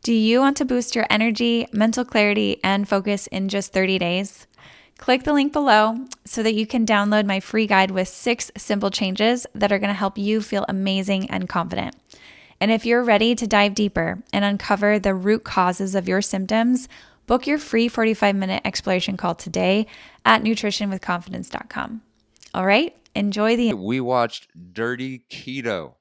Do you want to boost your energy, mental clarity, and focus in just 30 days? Click the link below so that you can download my free guide with 6 simple changes that are going to help you feel amazing and confident. And if you're ready to dive deeper and uncover the root causes of your symptoms, book your free 45-minute exploration call today at nutritionwithconfidence.com. All right, enjoy the. We watched Dirty Keto.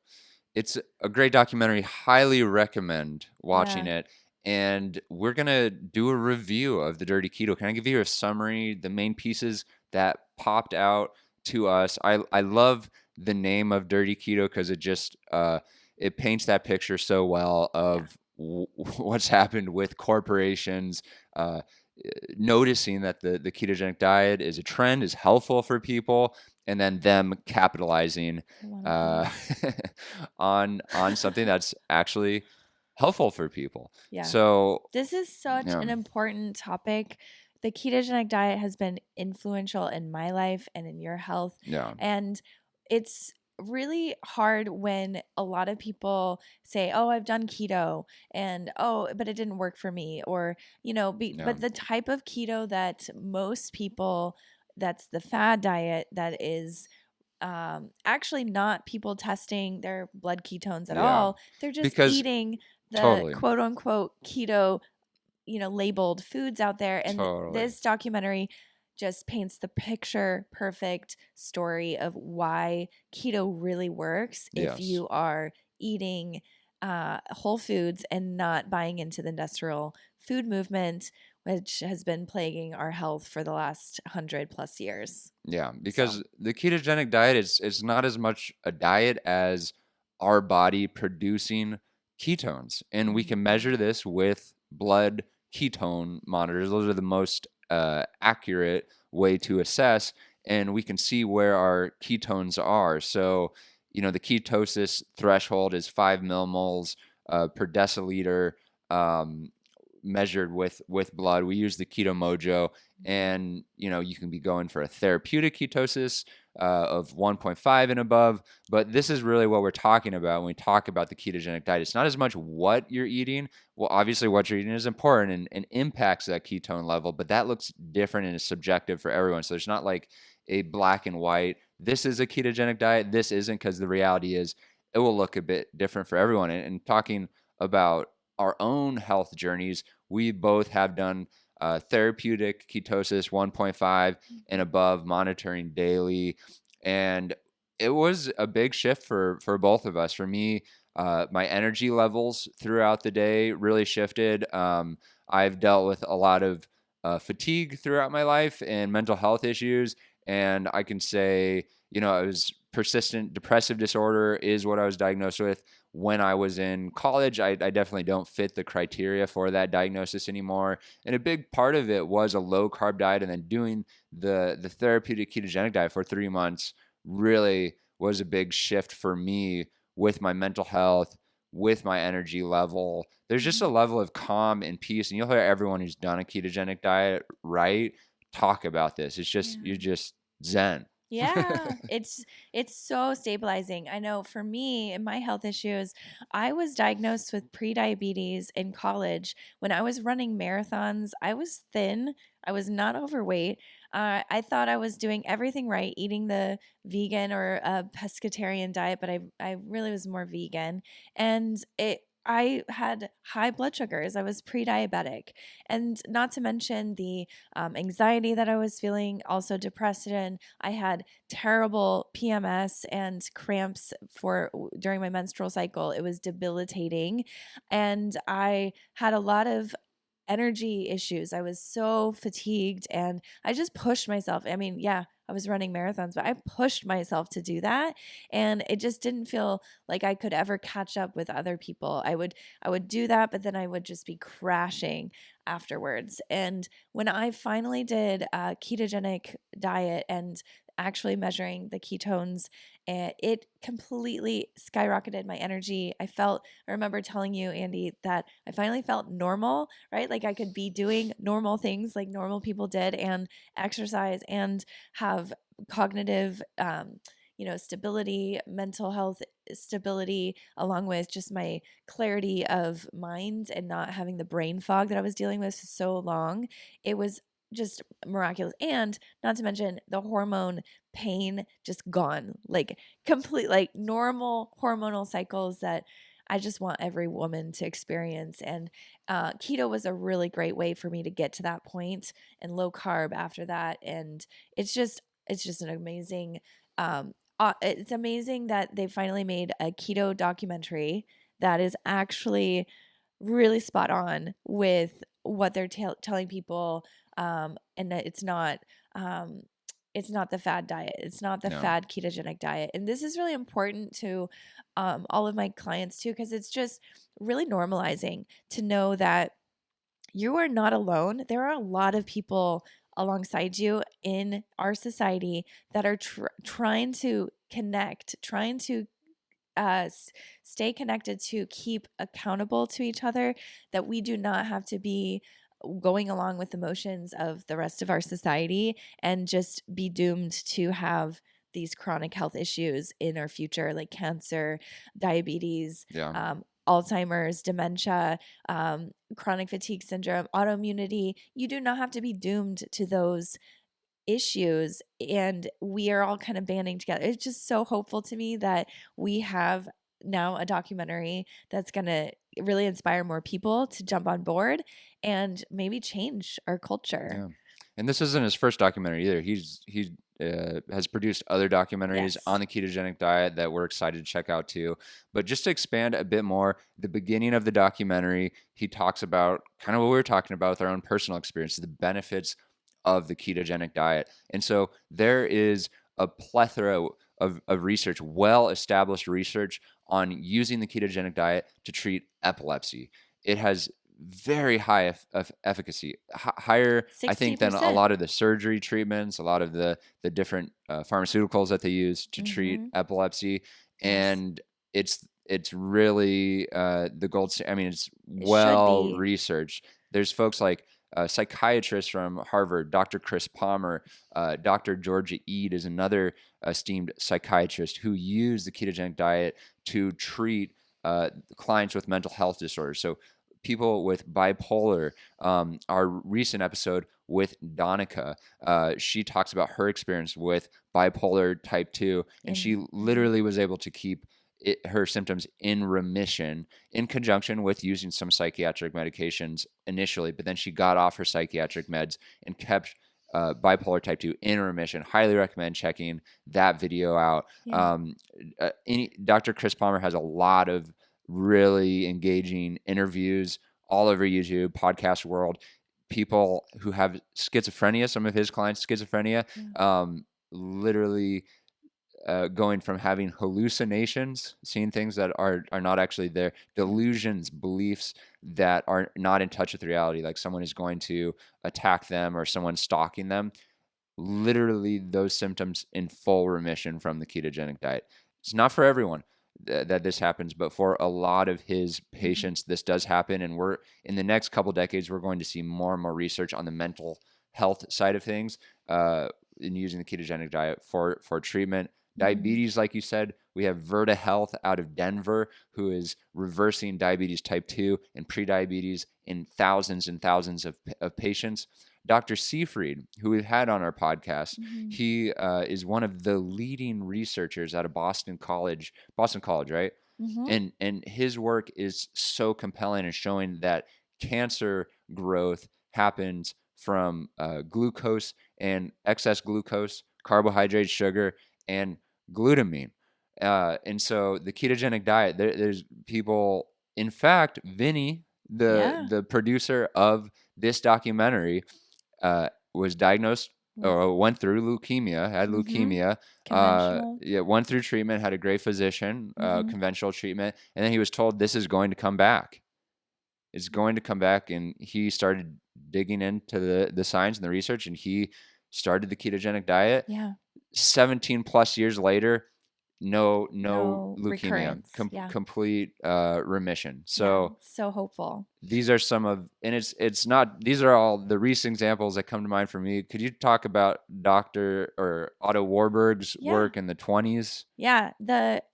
It's a great documentary. Highly recommend watching it. And we're going to do a review of the Dirty Keto. Can I give you a summary, the main pieces that popped out to us? I love the name of Dirty Keto because it just it paints that picture so well of what's happened with corporations noticing that the ketogenic diet is a trend, is helpful for people, and then them capitalizing uh, on something that's actually helpful for people. Yeah. So This is such yeah, an important topic. The ketogenic diet has been influential in my life and in your health. yeah, And it's really hard when a lot of people say, "Oh, I've done keto," and "Oh, but it didn't work for me," or, yeah, but the type of keto that most people, that's the fad diet, that is actually not people testing their blood ketones at yeah. all. They're just Because eating the totally, quote unquote keto, labeled foods out there. And totally, this documentary just paints the picture perfect story of why keto really works if yes. you are eating whole foods and not buying into the industrial food movement, which has been plaguing our health for the last 100+ years. Yeah, So, because the ketogenic diet is not as much a diet as our body producing ketones, and we can mhm. measure this with blood ketone monitors. Those are the most accurate way to assess, and we can see where our ketones are. So, the ketosis threshold is 5 millimoles per deciliter. Um, Measured with blood. We use the Keto Mojo, and you can be going for a therapeutic ketosis of 1.5 and above. But this is really what we're talking about when we talk about the ketogenic diet. It's not as much what you're eating. Well, obviously, what you're eating is important and impacts that ketone level, but that looks different and is subjective for everyone. So there's not like a black and white. This is a ketogenic diet. This isn't, because the reality is it will look a bit different for everyone. And talking about our own health journeys, we both have done therapeutic ketosis 1.5 and above, monitoring daily, and it was a big shift for both of us. For me, my energy levels throughout the day really shifted. I've dealt with a lot of fatigue throughout my life and mental health issues, and I can say, it was persistent depressive disorder is what I was diagnosed with when I was in college. I definitely don't fit the criteria for that diagnosis anymore. And a big part of it was a low carb diet, and then doing the therapeutic ketogenic diet for 3 months really was a big shift for me with my mental health, with my energy level. There's just a level of calm and peace. And you'll hear everyone who's done a ketogenic diet, right, talk about this. It's just, Yeah. you're just zen. Yeah, it's so stabilizing. I know for me and my health issues, I was diagnosed with prediabetes in college. When I was running marathons, I was thin. I was not overweight. I thought I was doing everything right, eating the vegan or pescatarian diet, but I really was more vegan, and I had high blood sugars. I was pre-diabetic, and not to mention the anxiety that I was feeling, also depression. I had terrible PMS and cramps during my menstrual cycle. It was debilitating, and I had a lot of energy issues. I was so fatigued, and I just pushed myself. I mean, yeah, I was running marathons, but I pushed myself to do that, and it just didn't feel like I could ever catch up with other people. I would do that, but then I would just be crashing afterwards. And when I finally did a ketogenic diet and actually measuring the ketones, it completely skyrocketed my energy. I remember telling you, Andy, that I finally felt normal, right? Like I could be doing normal things like normal people did, and exercise, and have cognitive, stability, mental health stability, along with just my clarity of mind and not having the brain fog that I was dealing with for so long. It was just miraculous. And not to mention the hormone pain just gone, like complete, like normal hormonal cycles that I just want every woman to experience. And keto was a really great way for me to get to that point, and low carb after that. And it's just an amazing, it's amazing that they finally made a keto documentary that is actually really spot on with what they're telling people, and that um, it's not the fad diet. It's not the No. fad ketogenic diet. And this is really important to all of my clients too, because it's just really normalizing to know that you are not alone. There are a lot of people alongside you in our society that are trying to connect, trying to stay connected, to keep accountable to each other, that we do not have to be going along with the motions of the rest of our society and just be doomed to have these chronic health issues in our future, like cancer, diabetes, Yeah. Alzheimer's, dementia, chronic fatigue syndrome, autoimmunity. You do not have to be doomed to those issues, and we are all kind of banding together. It's just so hopeful to me that we have now a documentary that's going to really inspire more people to jump on board and maybe change our culture. Yeah. And this isn't his first documentary either. He has produced other documentaries Yes. on the ketogenic diet that we're excited to check out too. But just to expand a bit more, the beginning of the documentary, he talks about kind of what we were talking about with our own personal experience, the benefits of the ketogenic diet. And so there is a plethora of research, well-established research on using the ketogenic diet to treat epilepsy. It has very high efficacy, higher, I think, than a 60%. lot of the surgery treatments, a lot of the different pharmaceuticals that they use to treat epilepsy. Yes. And it's really the gold standard. I mean, it's It should well be. researched. There's folks like psychiatrists from Harvard, Dr. Chris Palmer, Dr. Georgia Ede is another esteemed psychiatrist who use the ketogenic diet to treat clients with mental health disorders. So people with bipolar. Our recent episode with Donica, she talks about her experience with bipolar type 2, and she literally was able to keep her symptoms in remission in conjunction with using some psychiatric medications initially, but then she got off her psychiatric meds and kept bipolar type 2 in remission. Highly recommend checking that video out. Yeah. Dr. Chris Palmer has a lot of really engaging interviews all over YouTube, podcast world. People who have schizophrenia, some of his clients, schizophrenia, literally going from having hallucinations, seeing things that are not actually there, delusions, beliefs that are not in touch with reality, like someone is going to attack them or someone stalking them. Literally those symptoms in full remission from the ketogenic diet. It's not for everyone that this happens, but for a lot of his patients, this does happen. And we're in the next couple decades, we're going to see more and more research on the mental health side of things in using the ketogenic diet for treatment. Diabetes, like you said, we have Verta Health out of Denver, who is reversing diabetes type 2 and prediabetes in thousands and thousands of patients. Dr. Seafried, who we've had on our podcast, he is one of the leading researchers out of Boston College, right? And his work is so compelling and showing that cancer growth happens from glucose and excess glucose, carbohydrate, sugar, and glutamine. And so the ketogenic diet, there's people, in fact, Vinny, the producer of this documentary, was diagnosed or went through leukemia, had leukemia, went through treatment, had a great physician, conventional treatment, and then he was told this is going to come back. It's going to come back, and he started digging into the science and the research, and he started the ketogenic diet. Yeah. 17 plus years later, no No leukemia, recurrence. Yeah. complete remission. Yeah. So So hopeful. these are some of, and it's not, these are all the recent examples that come to mind for me. Could you talk about Dr. or Otto Warburg's Yeah. work in the 20s? Yeah,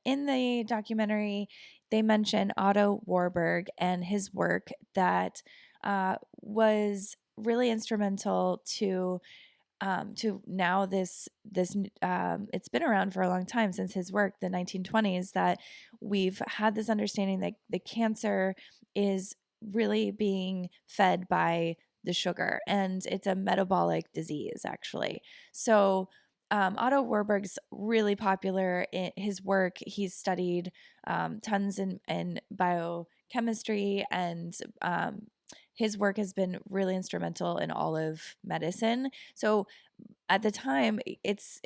in the documentary, they mention Otto Warburg and his work that was really instrumental to now it's been around for a long time since his work, the 1920s, that we've had this understanding that the cancer is really being fed by the sugar, and it's a metabolic disease actually. So Otto Warburg's really popular in his work. He's studied tons in biochemistry, and his work has been really instrumental in all of medicine. So at the time, it's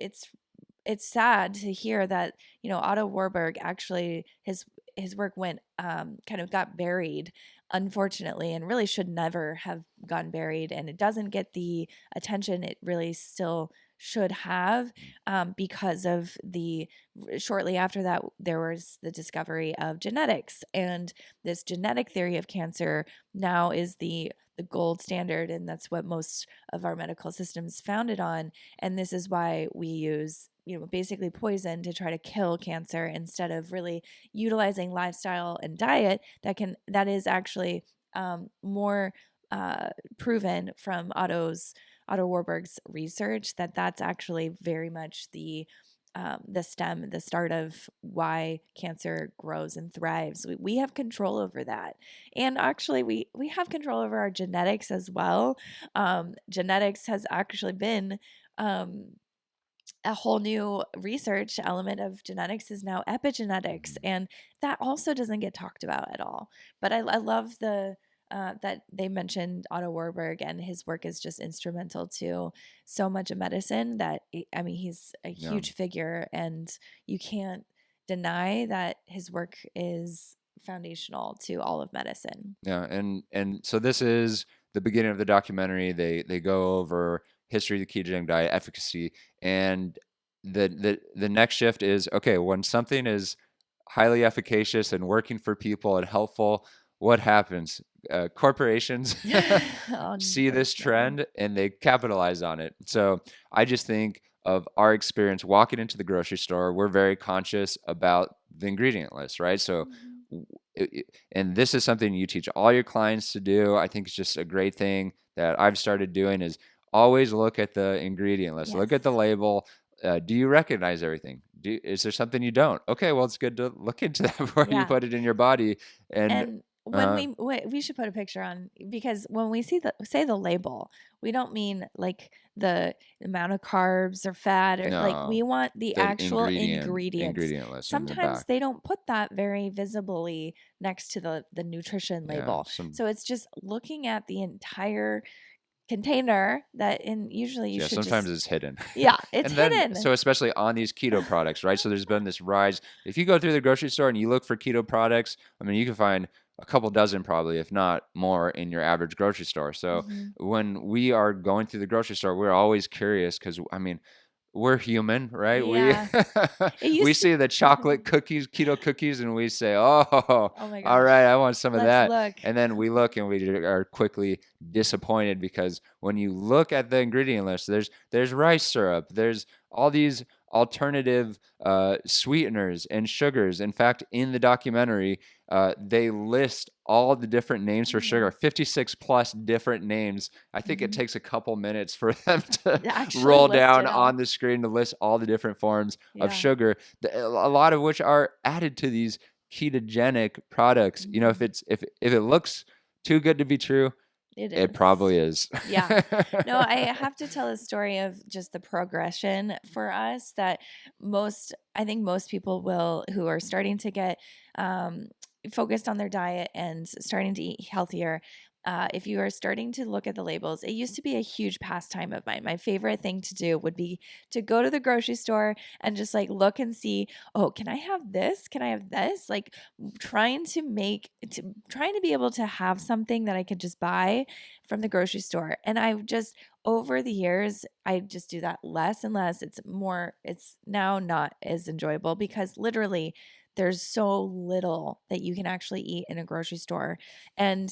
sad to hear that, Otto Warburg actually his work went kind of got buried, unfortunately, and really should never have gone buried, and it doesn't get the attention it really still should have, because of the shortly after that there was the discovery of genetics, and this genetic theory of cancer now is the gold standard, and that's what most of our medical systems founded on. And this is why we use, basically poison to try to kill cancer, instead of really utilizing lifestyle and diet that is actually more proven from Otto Warburg's research, that that's actually very much the start of why cancer grows and thrives. We have control over that. And actually, we have control over our genetics as well. Genetics has actually been a whole new research element of genetics is now epigenetics, and that also doesn't get talked about at all. But I love that they mentioned Otto Warburg, and his work is just instrumental to so much of medicine. That I mean, he's a Yeah. huge figure, and you can't deny that his work is foundational to all of medicine. Yeah, and so this is the beginning of the documentary. They go over history of the ketogenic diet, efficacy, and the next shift is, okay, when something is highly efficacious and working for people and helpful, what happens? Corporations see this Unfortunately. trend and they capitalize on it. So I just think of our experience walking into the grocery store. We're very conscious about the ingredient list, right? So Mhm. and this is something you teach all your clients to do. I think it's just a great thing that I've started doing is always look at the ingredient list, look at the Yes. label. Do you recognize everything? Is there something you don't? Okay, well, it's good to look into that before you Yeah. put it in your body. And And when uh, we should put a picture on, because when we say the label, we don't mean like the amount of carbs or fat, or like, no, we want the the actual ingredients. ingredient list in the Sometimes back. they don't put that very visibly next to the nutrition Yeah, label. So it's just looking at the entire container, that in usually you should sometimes just, it's hidden. yeah, it's And then, hidden. so especially on these keto products, right? So there's been this rise. If you go through the grocery store and you look for keto products, I mean, you can find a couple dozen probably, if not more, in your average grocery store. So Hmm. when we are going through the grocery store, we're always curious because, I mean, we're human, right? We Yeah. It we used to. see the chocolate cookies, keto cookies, and we say, "Oh, Oh my all right, gosh. I want some of Let's that." look. And then we look and we are quickly disappointed because when you look at the ingredient list, there's rice syrup, there's all these alternative sweeteners and sugars. In fact, in the documentary, they list all the different names for Mhm. sugar, 56 plus different names. I think it Mhm. takes a couple minutes for them to Actually roll list down it all. on the screen to list all the different forms of Yeah. sugar, a lot of which are added to these ketogenic products. You know, if Mhm. it looks too good to be true, It it is. probably is. Yeah. No, I have to tell a story of just the progression for us, that I think most people will, who are starting to get focused on their diet and starting to eat healthier, if you are starting to look at the labels, it used to be a huge pastime of mine. My favorite thing to do would be to go to the grocery store and just like look and see, oh, can I have this? Can I have this? Like trying to be able to have something that I could just buy from the grocery store. And I've just, over the years, I just do that less and less. It's now not as enjoyable because literally there's so little that you can actually eat in a grocery store. And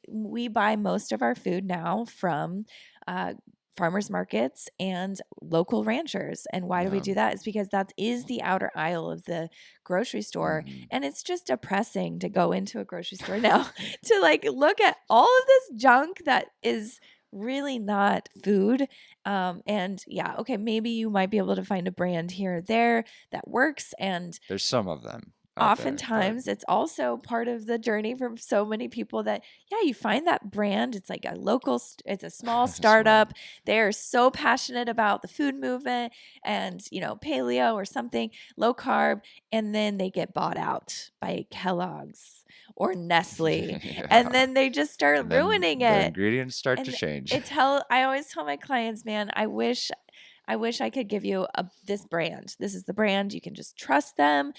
we buy most of our food now from uh, farmers markets and local ranchers. And why do we Yeah. do that? It's because that is the outer aisle of the grocery store. Mhm. And it's just depressing to go into a grocery store now to like look at all of this junk that is really not food. And yeah, okay, maybe you might be able to find a brand here or there that works. And There's some of them out there, but oftentimes it's also part of the journey for so many people that, yeah, you find that brand. It's like it's a small smart. startup. They're so passionate about the food movement and, paleo or something, low carb, and then they get bought out by Kellogg's or Nestle. Yeah. And then they just start And then ruining the it. ingredients start to And change. I always tell my clients, man, I wish I could give you this brand. This is the brand. You can just trust them.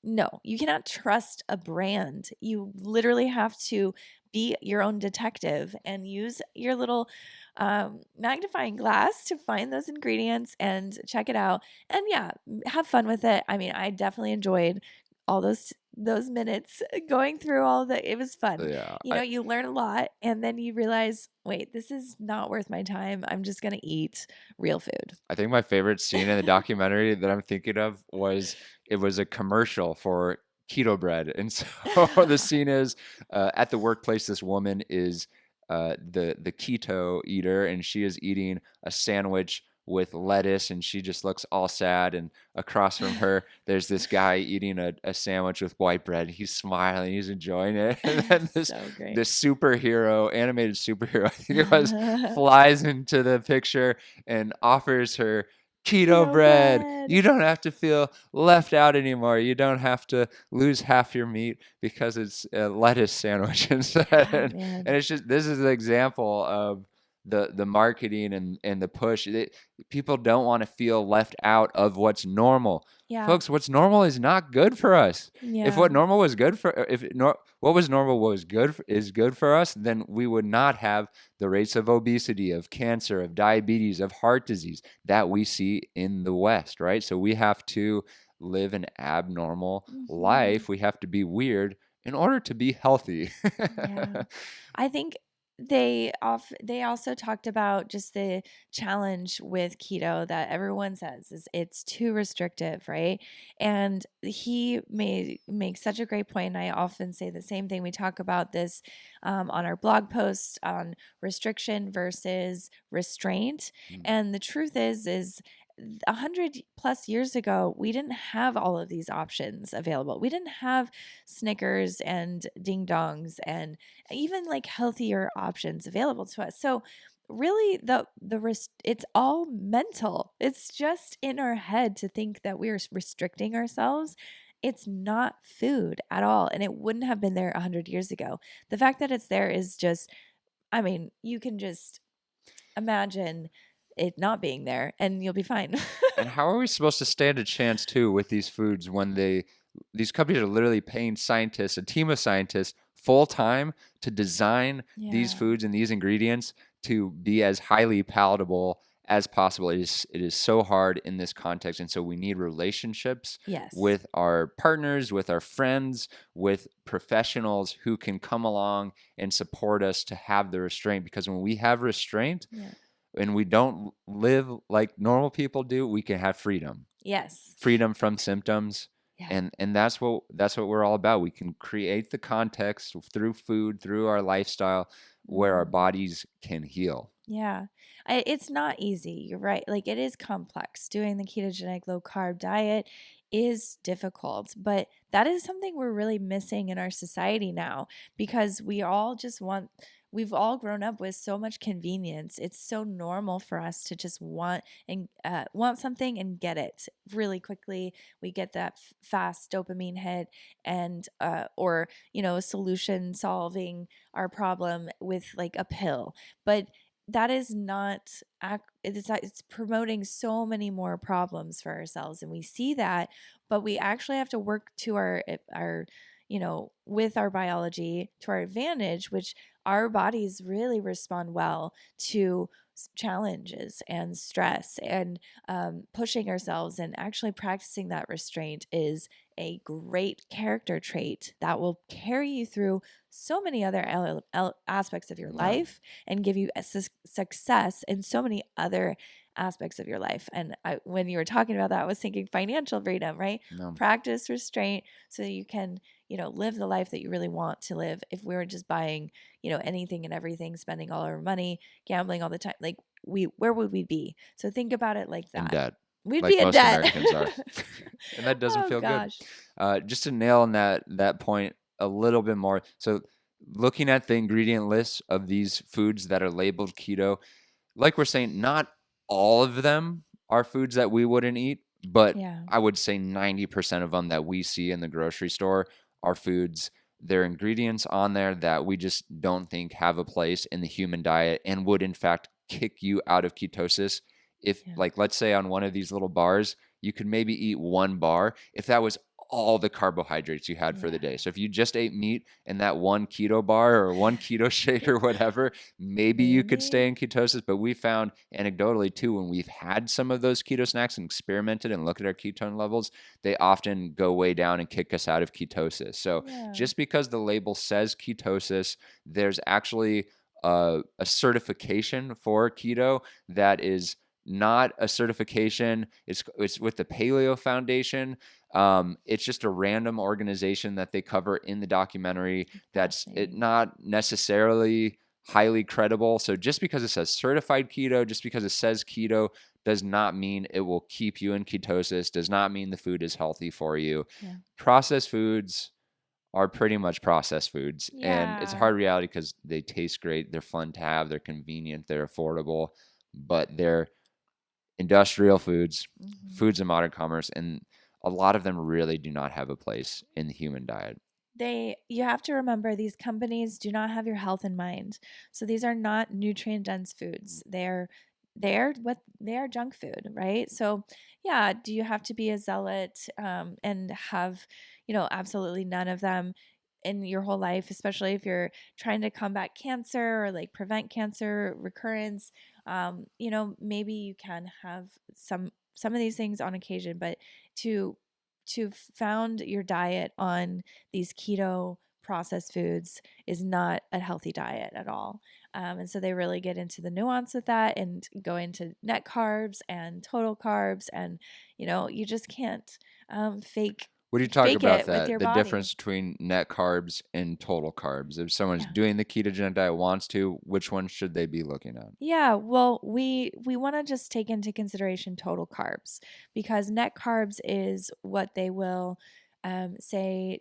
No, you cannot trust a brand. You literally have to be your own detective and use your little magnifying glass to find those ingredients and check it out. And yeah, have fun with it. I mean, I definitely enjoyed all those minutes going through all the. It was fun. Yeah. You learn a lot, and then you realize, wait, this is not worth my time. I'm just gonna eat real food. I think my favorite scene in the documentary that I'm thinking of was it was a commercial for keto bread. And so the scene is at the workplace, this woman is the keto eater, and she is eating a sandwich with lettuce, and she just looks all sad. And across from her, there's this guy eating a sandwich with white bread. He's smiling, he's enjoying it. And then So great. this superhero, animated superhero, I think it was, flies into the picture and offers her keto Keto bread. bread. You don't have to feel left out anymore. You don't have to lose half your meat because it's a lettuce sandwich instead. Yeah, man. And it's just, this is an example of the marketing and the push. People don't want to feel left out of what's normal. Yeah. Folks, what's normal is not good for us. If Yeah. what normal was good for, what was normal was good is good for us, then we would not have the rates of obesity, of cancer, of diabetes, of heart disease that we see in the West, right? So we have to live an abnormal life. We have to be weird in order to be healthy. Yeah. I think they also talked about just the challenge with keto that everyone says is it's too restrictive, right? And he make such a great point. And I often say the same thing. We talk about this on our blog posts on restriction versus restraint. Mm. And the truth is 100+ years ago, we didn't have all of these options available. We didn't have Snickers and ding dongs and even like healthier options available to us. So really it's all mental. It's just in our head to think that we're restricting ourselves. It's not food at all, and it wouldn't have been there 100 years ago. The fact that it's there is just, I mean, you can just imagine it not being there and you'll be fine. And how are we supposed to stand a chance too with these foods when these companies are literally paying scientists, a team of scientists, full time to design these Yeah. foods and these ingredients to be as highly palatable as possible? It is so hard in this context, and so we need relationships Yes. with our partners, with our friends, with professionals who can come along and support us to have the restraint. Because when we have restraint, Yeah. and we don't live like normal people do, we can have freedom. Yes. Freedom from symptoms. Yeah. And that's what we're all about. We can create the context through food, through our lifestyle, where our bodies can heal. Yeah. It's not easy. You're right. Like it is complex. Doing the ketogenic low carb diet is difficult, but that is something we're really missing in our society now because we all just want we've all grown up with so much convenience. It's so normal for us to just want something and get it really quickly. We get that fast dopamine hit, and or solution solving our problem with like a pill. But that is not it's promoting so many more problems for ourselves, and we see that. But we actually have to work to our with our biology to our advantage, which our bodies really respond well to challenges and stress, and pushing ourselves and actually practicing that restraint is a great character trait that will carry you through so many other aspects of your life and give you a success in so many other aspects of your life. And when you were talking about that, I was thinking financial freedom, right? No. Practice restraint so that you can live the life that you really want to live. If we were just buying anything and everything, spending all our money, gambling all the time, like where would we be? So think about it like In that. debt, We'd like be in most debt. Americans are. And that doesn't Oh feel good. gosh. Just to nail on that point a little bit more. So looking at the ingredient list of these foods that are labeled keto, like we're saying, not all of them are foods that we wouldn't eat, but Yeah. I would say 90% of them that we see in the grocery store are foods. There are ingredients on there that we just don't think have a place in the human diet and would, in fact, kick you out of ketosis. If, Yeah. like, let's say on one of these little bars, you could maybe eat one bar if that was all the carbohydrates you had for the day. So if you just ate meat and that one keto bar or one keto shake or whatever, maybe you could stay in ketosis. But we found anecdotally too, when we've had some of those keto snacks and experimented and looked at our ketone levels, they often go way down and kick us out of ketosis. So Yeah. just because the label says ketosis, there's actually a certification for keto that is not a certification. It's with the Paleo Foundation. It's just a random organization that they cover in the documentary. That's it, not necessarily highly credible. So just because it says certified keto, just because it says keto, does not mean it will keep you in ketosis, does not mean the food is healthy for you. Yeah. Processed foods are pretty much processed foods. And it's a Yeah. hard reality because they taste great, they're fun to have, they're convenient, they're affordable, but they're industrial foods, foods in modern commerce, and a lot of them really do not have a place in the human diet. You have to remember, these companies do not have your health in mind. So these are not nutrient dense foods. They are junk food, right? So yeah, do you have to be a zealot and have absolutely none of them in your whole life, especially if you're trying to combat cancer or like prevent cancer recurrence? Maybe you can have some of these things on occasion, but to found your diet on these keto processed foods is not a healthy diet at all. And so they really get into the nuance of that and go into net carbs and total carbs. And, you just can't fake What do you talk about it with that? your The body. difference between net carbs and total carbs. If someone's Yeah. doing the ketogenic diet wants to, which one should they be looking at? Yeah, well, we want to just take into consideration total carbs, because net carbs is what they will say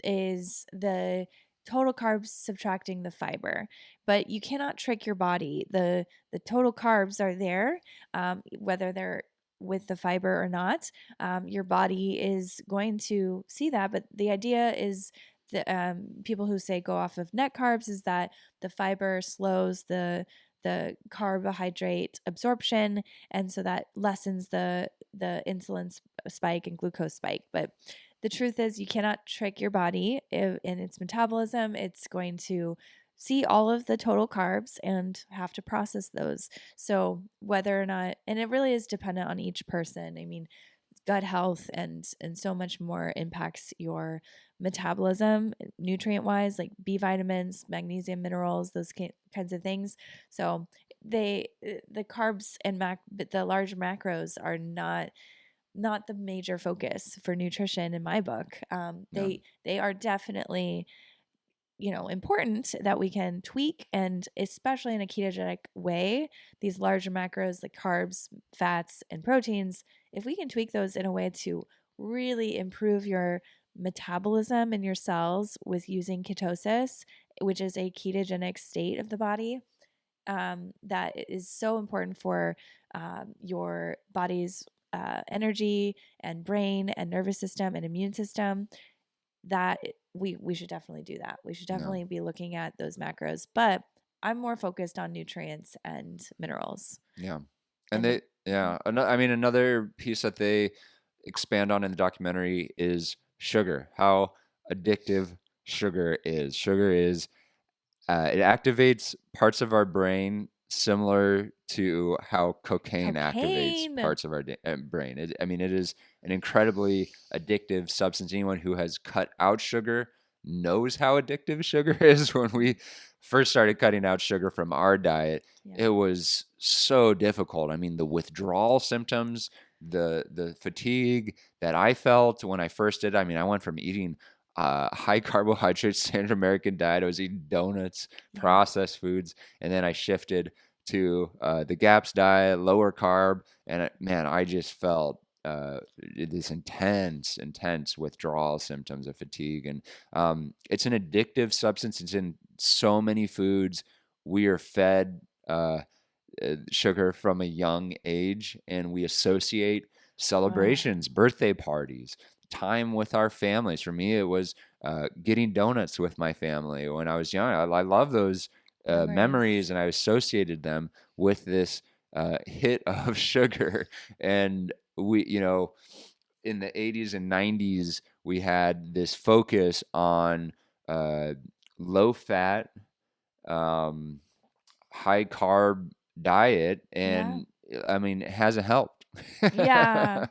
is the total carbs subtracting the fiber. But you cannot trick your body. The total carbs are there, whether they're with the fiber or not. Your body is going to see that. But the idea is the people who say go off of net carbs is that the fiber slows the carbohydrate absorption, and so that lessens the insulin spike and glucose spike. But the truth is, you cannot trick your body in its metabolism. It's going to see all of the total carbs and have to process those. So whether or not, and it really is dependent on each person. I mean, gut health and so much more impacts your metabolism nutrient wise, like B vitamins, magnesium, minerals, those kinds of things. So the carbs and the large macros are not the major focus for nutrition in my book. No. They are definitely important that we can tweak, and especially in a ketogenic way, these larger macros like carbs, fats, and proteins, if we can tweak those in a way to really improve your metabolism in your cells with using ketosis, which is a ketogenic state of the body, that is so important for your body's energy and brain and nervous system and immune system, that we should definitely do that. We should Yeah. definitely be looking at those macros. But I'm more focused on nutrients and minerals. Yeah. And And I mean, another piece that they expand on in the documentary is sugar, how addictive sugar is. Sugar is it activates parts of our brain similar to how cocaine activates Cocaine. parts of our brain. I mean, it is an incredibly addictive substance. Anyone who has cut out sugar knows how addictive sugar is. When we first started cutting out sugar from our diet, Yeah. it was so difficult. I mean, the withdrawal symptoms, the fatigue that I felt when I first did. I mean, I went from eating high carbohydrate standard American diet. I was eating donuts, Yeah. processed foods, and then I shifted to the GAPS diet, lower carb, and man, I just felt this intense withdrawal symptoms of fatigue, and it's an addictive substance. It's in so many foods. We are fed sugar from a young age, and we associate celebrations, birthday parties, time with our families. For me, it was getting donuts with my family when I was young. I love those memories, and I associated them with this hit of sugar. And we, in the 80s and 90s, we had this focus on low fat, um, high carb diet, and I mean, it hasn't helped. Yeah.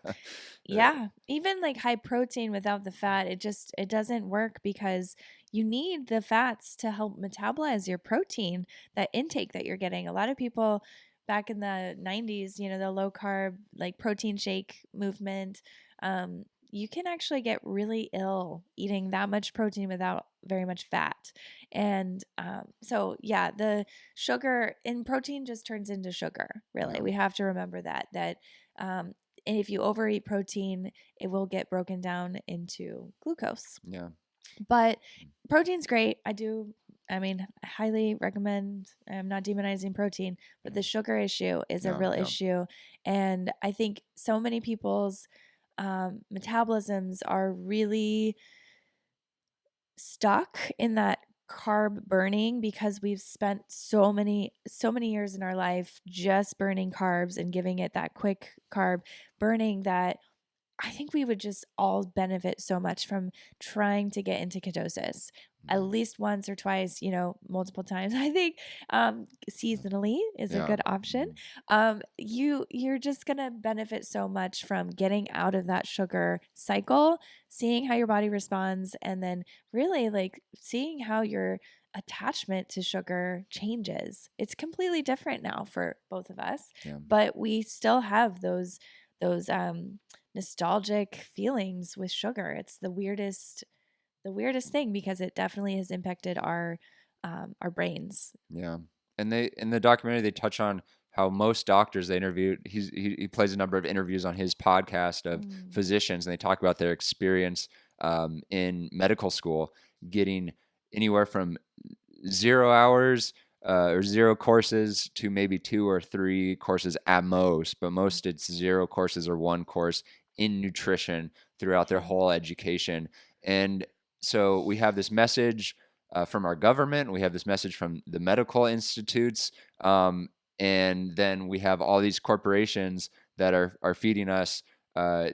Yeah. Even like high protein without the fat, it doesn't work, because you need the fats to help metabolize your protein, that intake that you're getting. A lot of people back in the 90s, the low carb, like protein shake movement, you can actually get really ill eating that much protein without very much fat. And so, yeah, the sugar in protein just turns into sugar, really. Yeah. We have to remember that. And if you overeat protein, it will get broken down into glucose. Yeah. But protein's great. I mean, highly recommend. I'm not demonizing protein, but the sugar issue is a real issue. And I think so many people's metabolisms are really stuck in that carb burning, because we've spent so many years in our life just burning carbs and giving it that quick carb burning, that I think we would just all benefit so much from trying to get into ketosis at least once or twice, multiple times. I think seasonally is a good option. You're just gonna benefit so much from getting out of that sugar cycle, seeing how your body responds, and then really like seeing how your attachment to sugar changes. It's completely different now for both of us, but we still have those nostalgic feelings with sugar. It's the weirdest thing, because it definitely has impacted our brains. Yeah. And they, in the documentary, they touch on how most doctors they interviewed, he plays a number of interviews on his podcast of physicians, and they talk about their experience in medical school, getting anywhere from 0 hours or 0 courses to maybe 2 or 3 courses at most, but most it's 0 courses or 1 course in nutrition throughout their whole education. And so we have this message from our government, we have this message from the medical institutes, and then we have all these corporations that are feeding us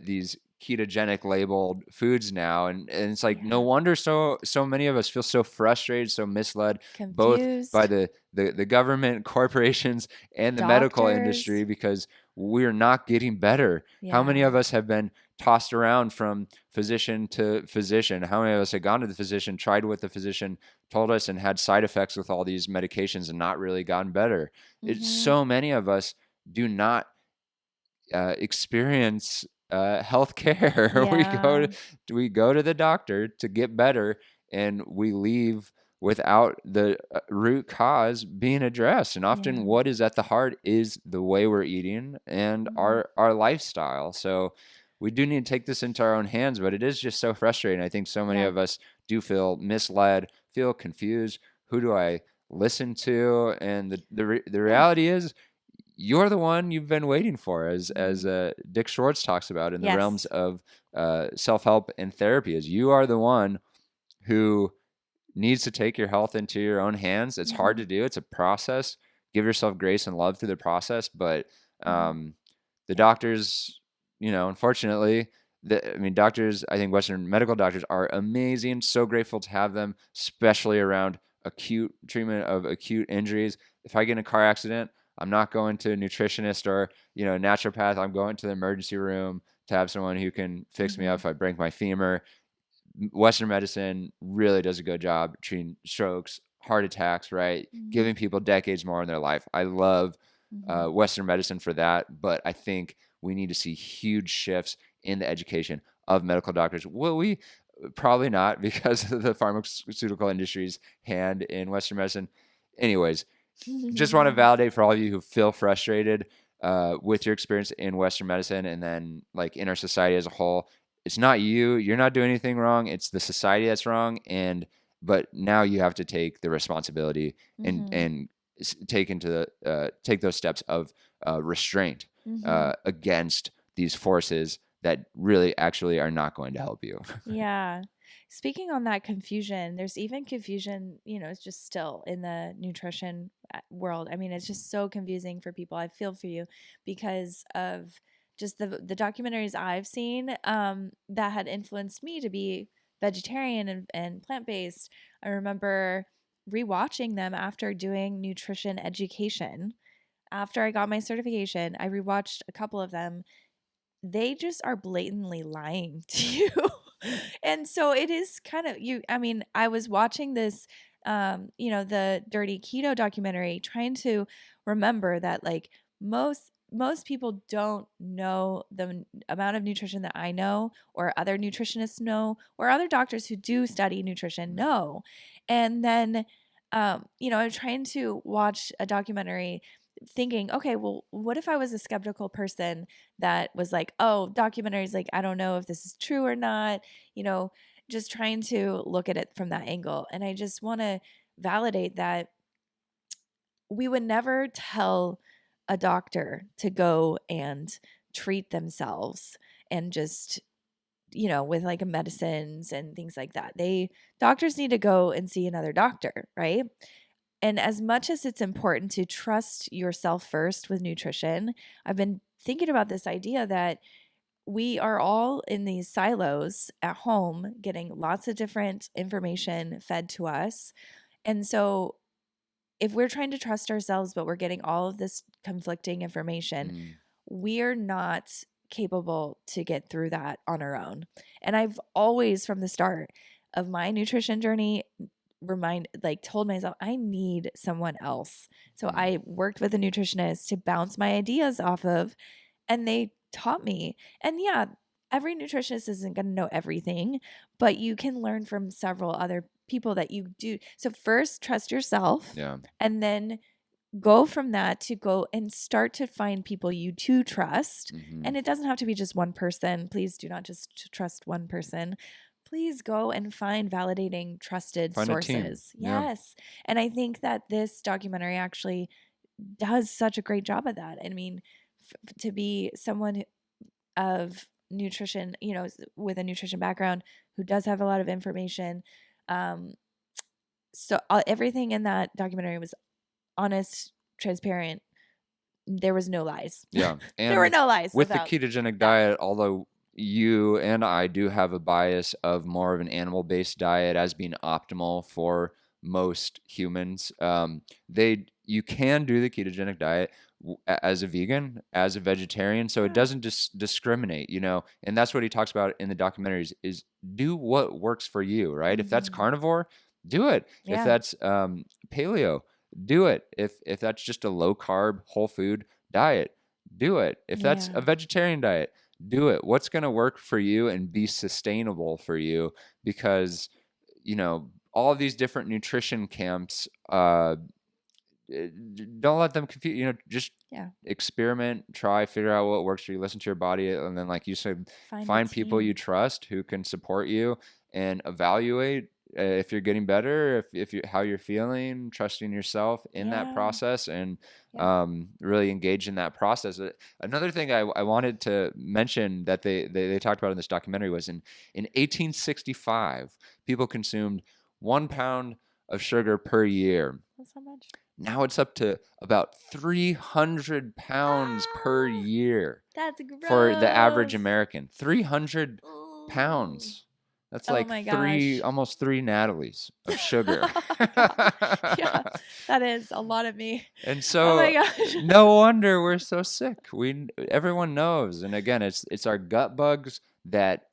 these ketogenic labeled foods now, and it's like no wonder so many of us feel so frustrated, so misled, confused, both by the government, corporations, and the medical industry, because we're not getting better. How many of us have been tossed around from physician to physician? How many of us have gone to the physician, tried what the physician told us, and had side effects with all these medications and not really gotten better? It's so many of us do not experience health care. We go to the doctor to get better, and we leave without the root cause being addressed. And often what is at the heart is the way we're eating and our lifestyle. So we do need to take this into our own hands, but it is just so frustrating. I think so many of us do feel misled, feel confused. Who do I listen to? And the reality is, you're the one you've been waiting for, as Dick Schwartz talks about in the realms Yes. of self-help and therapy. Is you are the one who needs to take your health into your own hands. It's hard to do. It's a process. Give yourself grace and love through the process. But the doctors, unfortunately, doctors, I think Western medical doctors are amazing. So grateful to have them, especially around acute treatment of acute injuries. If I get in a car accident, I'm not going to a nutritionist or, a naturopath. I'm going to the emergency room to have someone who can fix me up if I break my femur. Western medicine really does a good job treating strokes, heart attacks, right? Giving people decades more in their life. I love Western medicine for that, but I think we need to see huge shifts in the education of medical doctors. Will we? Probably not, because of the pharmaceutical industry's hand in Western medicine. Anyways, just want to validate for all of you who feel frustrated with your experience in Western medicine, and then like in our society as a whole. It's not you. You're not doing anything wrong. It's the society that's wrong. But now you have to take the responsibility and take those steps of restraint against these forces that really actually are not going to help you. Yeah. Speaking on that confusion, there's even confusion, it's just still in the nutrition world. I mean, it's just so confusing for people. I feel for you because of just the documentaries I've seen that had influenced me to be vegetarian and plant-based. I remember rewatching them after doing nutrition education. After I got my certification, I rewatched a couple of them. They just are blatantly lying to you. And so it is kind of I was watching this the Dirty Keto documentary, trying to remember that like most people don't know the amount of nutrition that I know, or other nutritionists know, or other doctors who do study nutrition know. And then I'm trying to watch a documentary thinking, okay, well, what if I was a skeptical person that was like, oh, documentaries, like, I don't know if this is true or not, just trying to look at it from that angle. And I just want to validate that we would never tell a doctor to go and treat themselves and just with like medicines and things like that. Doctors need to go and see another doctor, right? And as much as it's important to trust yourself first with nutrition, I've been thinking about this idea that we are all in these silos at home getting lots of different information fed to us. And so if we're trying to trust ourselves, but we're getting all of this conflicting information, we're not capable to get through that on our own. And I've always, from the start of my nutrition journey, told myself I need someone else. So I worked with a nutritionist to bounce my ideas off of, and they taught me. And yeah, every nutritionist isn't going to know everything, but you can learn from several other people that you do. So first trust yourself, and then go from that to go and start to find people you do trust. And it doesn't have to be just one person. Please do not just trust one person. Please go and find validating, trusted sources. Yes. And I think that this documentary actually does such a great job of that. I mean, to be someone of nutrition, with a nutrition background, who does have a lot of information. So everything in that documentary was honest, transparent. There was no lies. Yeah. And there were no lies with the ketogenic diet, although you and I do have a bias of more of an animal-based diet as being optimal for most humans. You can do the ketogenic diet as a vegan, as a vegetarian, so it doesn't discriminate, and that's what he talks about in the documentaries, is do what works for you, right? If that's carnivore, do it. If that's paleo, do it. If that's just a low carb, whole food diet, do it. If that's a vegetarian diet, do it. What's going to work for you and be sustainable for you? Because, all of these different nutrition camps, don't let them confuse, just experiment, try, figure out what works for you, listen to your body. And then, like you said, find people you trust who can support you and evaluate if you're getting better, if you how you're feeling, trusting yourself in that Yeah. process, and Yeah. really engage in that process. Another thing I wanted to mention that they talked about in this documentary was in 1865, people consumed 1 pound of sugar per year. That's how much. Now it's up to about 300 pounds per Ah, year that's for the average gross. American. 300 Ooh. pounds. That's Oh like my gosh. almost three Natalies of sugar. Oh God. Yeah, that is a lot of me. And Oh my so gosh. no wonder we're so sick. Everyone knows. And again, it's our gut bugs that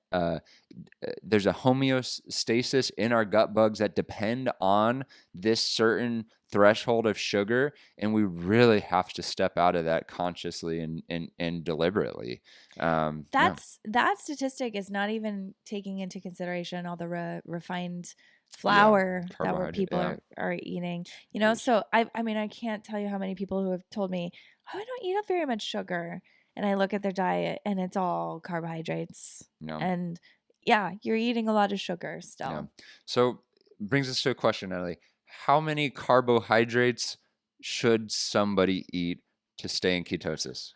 there's a homeostasis in our gut bugs that depend on this certain threshold of sugar, and we really have to step out of that consciously and deliberately. Yeah, That statistic is not even taking into consideration all the refined yeah, flour that carbohydrate. people Yeah, are eating. huge. So I mean, I can't tell you how many people who have told me, "Oh, I don't eat up very much sugar," and I look at their diet and it's all carbohydrates. Yeah, And yeah, you're eating a lot of sugar yeah. still. So brings us to a question, Natalie. How many carbohydrates should somebody eat to stay in ketosis?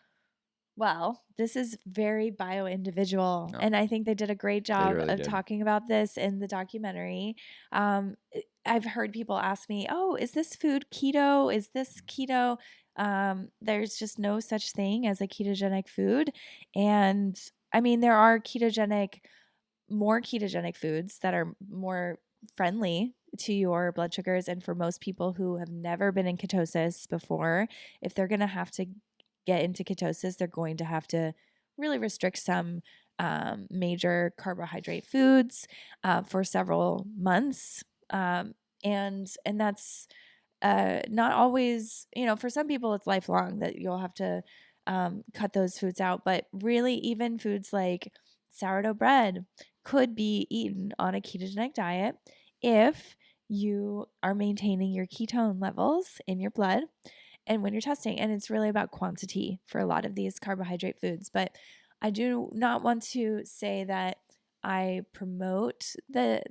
Well, this is very bio individual, No, and I think they did a great they job really of did. talking about this in the documentary. I've heard people ask me, "Oh, is this food keto? Is this keto?" There's just no such thing as a ketogenic food, and I mean there are more ketogenic foods that are more friendly to your blood sugars. And for most people who have never been in ketosis before, if they're going to have to get into ketosis, they're going to have to really restrict some major carbohydrate foods for several months. And that's not always, for some people it's lifelong that you'll have to cut those foods out. But really, even foods like sourdough bread could be eaten on a ketogenic diet if you are maintaining your ketone levels in your blood and when you're testing. And it's really about quantity for a lot of these carbohydrate foods. But I do not want to say that I promote the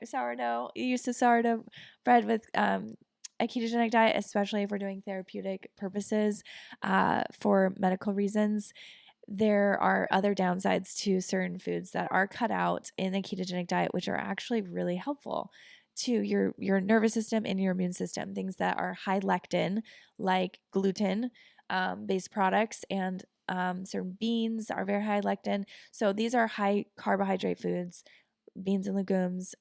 sourdough use of sourdough bread with a ketogenic diet, especially if we're doing therapeutic purposes for medical reasons. There are other downsides to certain foods that are cut out in the ketogenic diet, which are actually really helpful to your nervous system and your immune system. Things that are high lectin, like gluten based products, and certain beans are very high lectin. So these are high carbohydrate foods, beans and legumes,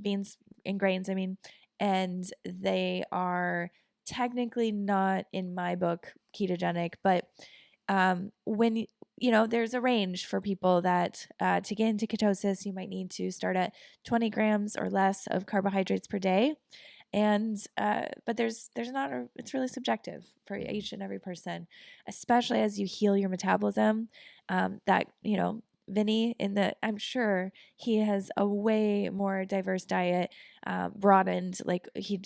beans and grains, I mean, and they are technically not in my book ketogenic, but when there's a range for people that to get into ketosis, you might need to start at 20 grams or less of carbohydrates per day. And but there's not a it's really subjective for each and every person, especially as you heal your metabolism. That Vinny, I'm sure he has a way more diverse diet, broadened, like he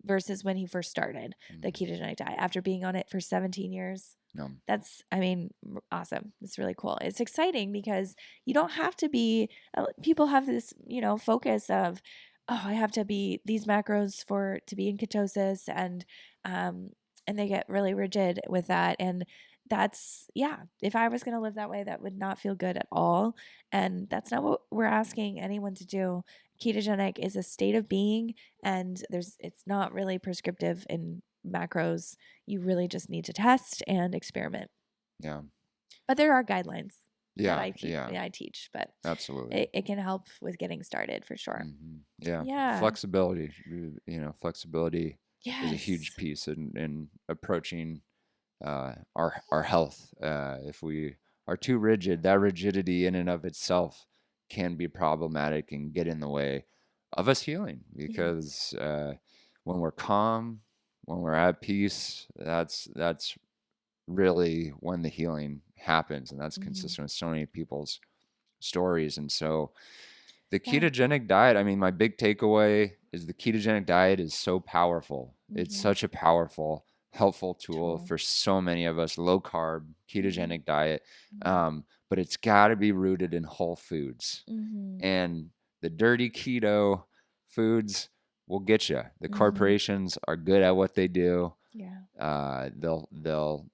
versus when he first started the ketogenic diet after being on it for 17 years. No. That's, I mean, awesome. It's really cool. It's exciting because you don't have to be, people have this, focus of, oh, I have to be these macros to be in ketosis. And they get really rigid with that. And that's, yeah, if I was going to live that way, that would not feel good at all. And that's not what we're asking anyone to do. Ketogenic is a state of being, and it's not really prescriptive in macros. You really just need to test and experiment. Yeah. But there are guidelines that Yeah. I teach, but Absolutely. it can help with getting started for sure. Yeah. Yeah. Flexibility. Flexibility is a huge Yes. piece in approaching our health. If we are too rigid, that rigidity in and of itself can be problematic and get in the way of us healing. Because when we're calm, when we're at peace, that's really when the healing happens, and that's consistent with so many people's stories. And so the Yeah. ketogenic diet, I mean, my big takeaway is the ketogenic diet is so powerful. It's such a powerful, helpful tool for so many of us. Low carb, ketogenic diet, but it's got to be rooted in whole foods. And the dirty keto foods will get you. The Mhm. corporations are good at what they do. Yeah. They'll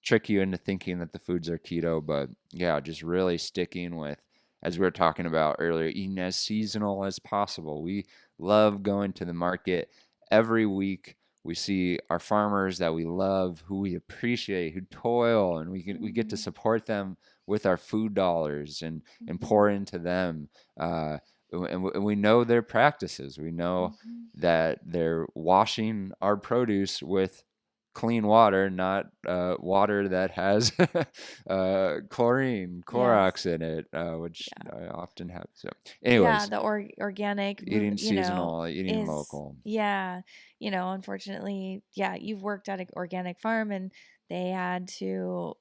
trick you into thinking that the foods are keto, but yeah, just really sticking with, as we were talking about earlier, eating as seasonal as possible. We love going to the market every week. We see our farmers that we love, who we appreciate, who toil, and we get to Mhm. support them with our food dollars and Mhm. pour into them. And we know their practices. We know Mhm. that they're washing our produce with clean water, not water that has chlorine, Yes. Clorox in it, which Yeah. I often have. So, Yeah, anyways, the organic, eating seasonal, eating is, local. yeah, unfortunately, yeah, you've worked at an organic farm and they had to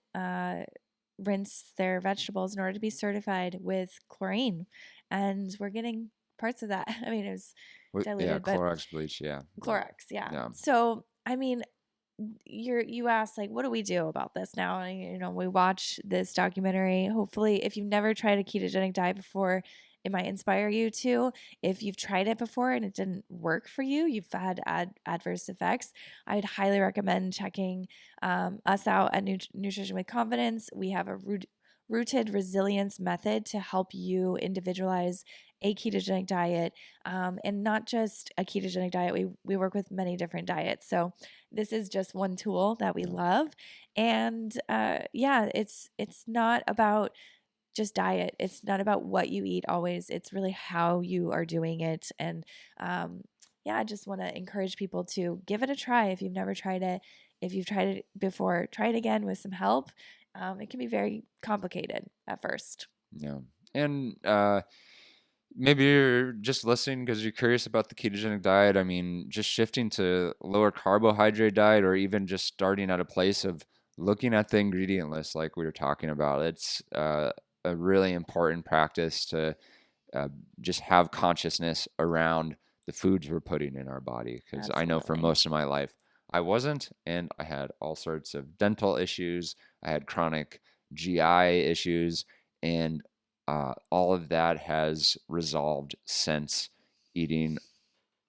rinse their vegetables in order to be certified with chlorine. And we're getting parts of that. I mean, it was Yeah, diluted, but Clorox bleach. Yeah, Clorox, yeah. yeah, So, I mean, you asked like, what do we do about this now? And, we watch this documentary. Hopefully, if you've never tried a ketogenic diet before, it might inspire you to. If you've tried it before and it didn't work for you, you've had adverse effects, I'd highly recommend checking us out at Nutrition with Confidence. We have a rooted resilience method to help you individualize a ketogenic diet, and not just a ketogenic diet. We work with many different diets. So this is just one tool that we love. And yeah, it's not about just diet. It's not about what you eat always. It's really how you are doing it. And yeah, I just want to encourage people to give it a try if you've never tried it. If you've tried it before, try it again with some help. It can be very complicated at first. yeah. And maybe you're just listening because you're curious about the ketogenic diet. I mean, just shifting to lower carbohydrate diet, or even just starting at a place of looking at the ingredient list, like we were talking about. It's a really important practice to uh, just have consciousness around the foods we're putting in our body. Because I know for Absolutely. most of my life, I wasn't, and I had all sorts of dental issues. I had chronic GI issues, and all of that has resolved since eating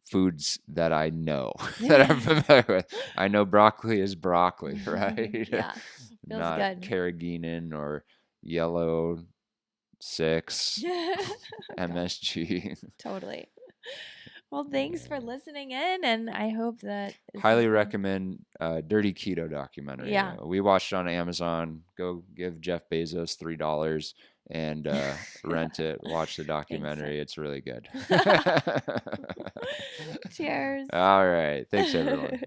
foods that I know, that I'm familiar with. I know broccoli is broccoli, right? Yeah, feels Not good. carrageenan or yellow 6 God, MSG. totally. Well, thanks for listening in, and I hope that this has Highly been. recommend Dirty Keto documentary. Yeah. We watched it on Amazon. Go give Jeff Bezos $3 and rent it. Watch the Thanks. documentary. It's really good. Cheers. All right. Thanks, everyone.